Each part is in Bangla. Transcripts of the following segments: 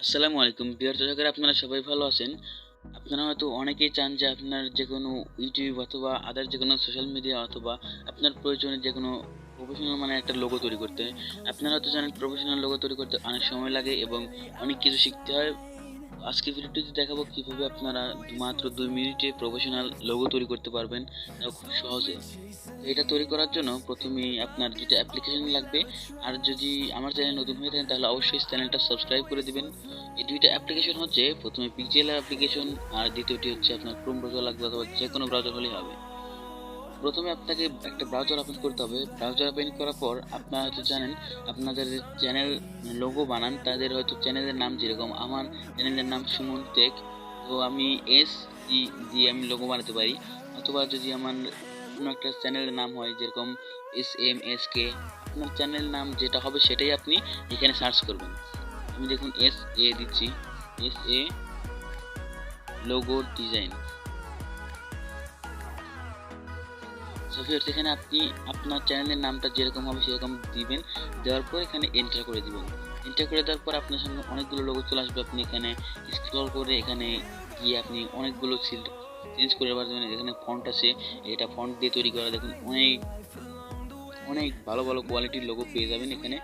আসসালামু আলাইকুম প্রিয় দর্শকেরা, আপনারা সবাই ভালো আছেন। আপনারা হয়তো অনেকেই চান যে আপনার যে কোনো ইউটিউব অথবা আদার যে কোনো সোশ্যাল মিডিয়া অথবা আপনার প্রয়োজনে যে কোনো প্রফেশনাল মানে একটা লোগো তৈরি করতে। আপনারা হয়তো জানেন প্রফেশনাল লোগো তৈরি করতে অনেক সময় লাগে এবং অনেক কিছু শিখতে হয়। আজকের ভিডিওটিতে দেখাবো কিভাবে আপনারা মাত্র 2 মিনিটে প্রফেশনাল লোগো তৈরি করতে পারবেন, তাও খুব সহজে। এটা তৈরি করার জন্য প্রথমেই আপনার যেটা অ্যাপ্লিকেশন লাগবে, আর যদি আমার চ্যানেল নতুন হয়ে থাকেন তাহলে অবশ্যই চ্যানেলটা সাবস্ক্রাইব করে দিবেন। এই দুইটা অ্যাপ্লিকেশন হচ্ছে, প্রথমে পিক্সেল অ্যাপ্লিকেশন আর দ্বিতীয়টি হচ্ছে আপনার ক্রোম ব্রাউজার লাগবে অথবা যে কোনো ব্রাউজার হলেই হবে। প্রথমে আপনাকে একটা ব্রাউজার ওপেন করতে হবে। ব্রাউজার ওপেন করার পর আপনারা হয়তো জানেন আপনাদের চ্যানেল লোগো বানান তাদের হয়তো চ্যানেলের নাম, যেরকম আমার চ্যানেলের নাম সুমন টেক, তো আমি এস ই দিয়ে আমি লোগো বানাতে পারি। অথবা যদি আমার কোনো একটা চ্যানেলের নাম হয় যেরকম SMSK, আপনার চ্যানেল নাম যেটা হবে সেটাই আপনি এখানে সার্চ করবেন। আমি দেখুন SA দিচ্ছি, SA logo design. So viewers, এখানে আপনি আপনার চ্যানেলের নামটা যেরকম হবে সেরকম দিবেন। দেওয়ার পর এখানে এন্টার করে দিবেন। এন্টার করে দেওয়ার পর আপনার সামনে অনেকগুলো লোগো চলে আসবে। আপনি এখানে স্ক্রল করে এখানে গিয়ে আপনি অনেকগুলো চেঞ্জ করে পারবেন। এখানে ফন্ট আছে, এটা ফন্ট দিয়ে তৈরি করা। দেখুন অনেক অনেক ভালো ভালো কোয়ালিটির লোগো পেয়ে যাবেন এখানে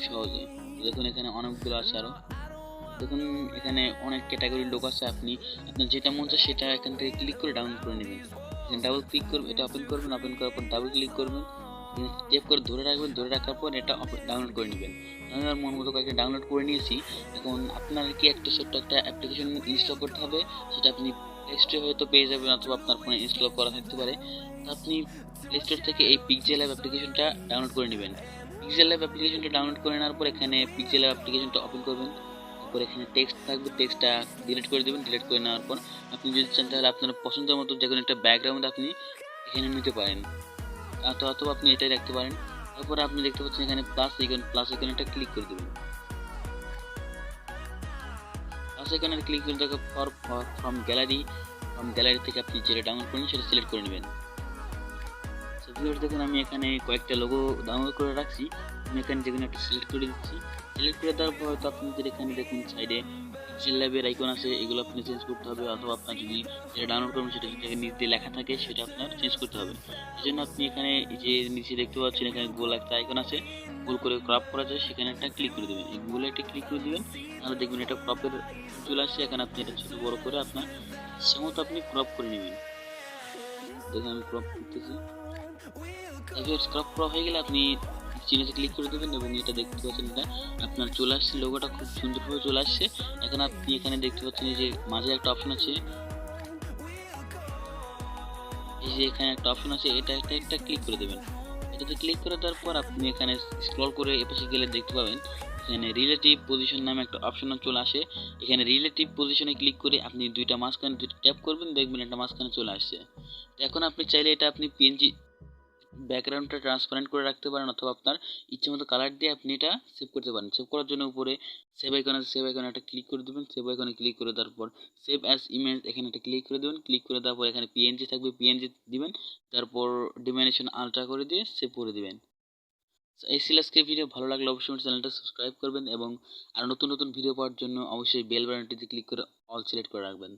সহজে। দেখুন এখানে অনেকগুলো আছে আরও। দেখুন এখানে অনেক ক্যাটাগরির লোক আছে। আপনি আপনার যেটা মন চায় সেটা এখান থেকে ক্লিক করে ডাউনলোড করে নেবেন। ডাবল ক্লিক করবেন, এটা ওপেন করবেন, ওপেন করার পর ডাবল ক্লিক করবেন, টেপ করে ধরে রাখবেন, ধরে রাখার পর এটা ডাউনলোড করে নেবেন। আমি আমার মন মতো কয়েকটা ডাউনলোড করে নিয়েছি। এখন আপনার কি একটা ছোট্ট একটা অ্যাপ্লিকেশন ইনস্টল করতে হবে, সেটা আপনি প্লে স্টোরে হয়তো পেয়ে যাবেন অথবা আপনার ফোনে ইনস্টল করা থাকতে পারে। তো আপনি প্লে স্টোর থেকে এই পিক্সেল অ্যাপ্লিকেশনটা ডাউনলোড করে নেবেন। পিক্সেল অ্যাপ্লিকেশনটা ডাউনলোড করে নেওয়ার পর এখানে পিক্সেল অ্যাপ্লিকেশনটা ওপেন করবেন। তারপর এখানে টেক্সট থাকবে, টেক্সটটা ডিলিট করে দেবেন। ডিলিট করে নেওয়ার পর আপনি যদি চান তাহলে আপনার পছন্দের মতো যে কোনো একটা ব্যাকগ্রাউন্ড আপনি এখানে নিতে পারেন, অথবা আপনি এটাই রাখতে পারেন। তারপরে আপনি দেখতে পাচ্ছেন এখানে প্লাস আইকন একটা ক্লিক করে দেবেন। প্লাস আইকনে ক্লিক করে দেওয়ার পর ফ্রম গ্যালারি থেকে আপনি যেটা ডাউনলোড করেন সেটা সিলেক্ট করে নেবেন। সো ভিউয়ার্স, দেখুন আমি এখানে কয়েকটা লোগো ডাউনলোড করে রাখছি। আমি এখানে যেকোনো একটা সিলেক্ট করে দিচ্ছি। সিলেক্ট করে দেওয়ার পর হয়তো আপনাদের এখানে দেখুন সাইডে পিক্সেলল্যাবের আইকন আছে, এগুলো আপনি চেঞ্জ করতে হবে। অথবা আপনার যদি যেটা ডাউনলোড করবেন সেটা যদি নিচে লেখা থাকে সেটা আপনার চেঞ্জ করতে হবে। এই জন্য আপনি এখানে এই যে নিচে দেখতে পাচ্ছেন এখানে গোল একটা আইকন আছে, গোল করে ক্রপ করা যায়, সেখানে একটা ক্লিক করে দেবেন। এই গোলে একটা ক্লিক করে দিবেন, তাহলে দেখবেন এটা ক্রপের চলে আসছে। এখানে আপনি এটা ছোট বড় করে আপনার সেমতো আপনি ক্রপ করে নেবেন। দেখুন আমি ক্রপ করতেছি। ক্রপ করা হয়ে গেলে আপনি চিহ্নতে ক্লিক করে দেবেন এবং এটা দেখতে পাচ্ছেন এটা আপনার চলে আসছে, লোগোটা খুব সুন্দরভাবে চলে আসছে। এখন আপনি এখানে দেখতে পাচ্ছেন এই যে মাঝে একটা অপশন আছে, এই যে এখানে একটা অপশন আছে, এটা একটা ক্লিক করে দেবেন। এটাতে ক্লিক করে দেওয়ার পর আপনি এখানে স্ক্রল করে এপাশে গেলে দেখতে পাবেন এখানে রিলেটিভ পজিশন নামে একটা অপশন চলে আসে। এখানে রিলেটিভ পজিশনে ক্লিক করে আপনি মাঝখানে দুইটা ট্যাপ করবেন, দেখবেন এটা মাঝখানে চলে আসছে। এখন আপনি চাইলে এটা আপনি পিএনজি ব্যাকগ্রাউন্ডটা ট্রান্সপারেন্ট করে রাখতে পারেন, অথবা আপনার ইচ্ছে মতো কালার দিয়ে আপনি এটা সেভ করতে পারেন। সেভ করার জন্য উপরে সেভ আইকন আছে, সেভ আইকনে একটা ক্লিক করে দেবেন। সেভ আইকনে ক্লিক করে দেওয়ার পর সেভ অ্যাজ ইমেজ এখানে একটা ক্লিক করে দেবেন। ক্লিক করে দেওয়ার পর এখানে পিএনজি থাকবে, পিএনজি দিবেন। তারপর ডিমেনশন আলট্রা করে দিয়ে সেভ করে দিবেন। এই ছিল আজকের ভিডিও। ভালো লাগলে অবশ্যই চ্যানেলটা সাবস্ক্রাইব করবেন এবং আর নতুন নতুন ভিডিও পাওয়ার জন্য অবশ্যই বেল বাটনটিতে ক্লিক করে অল সিলেক্ট করে রাখবেন।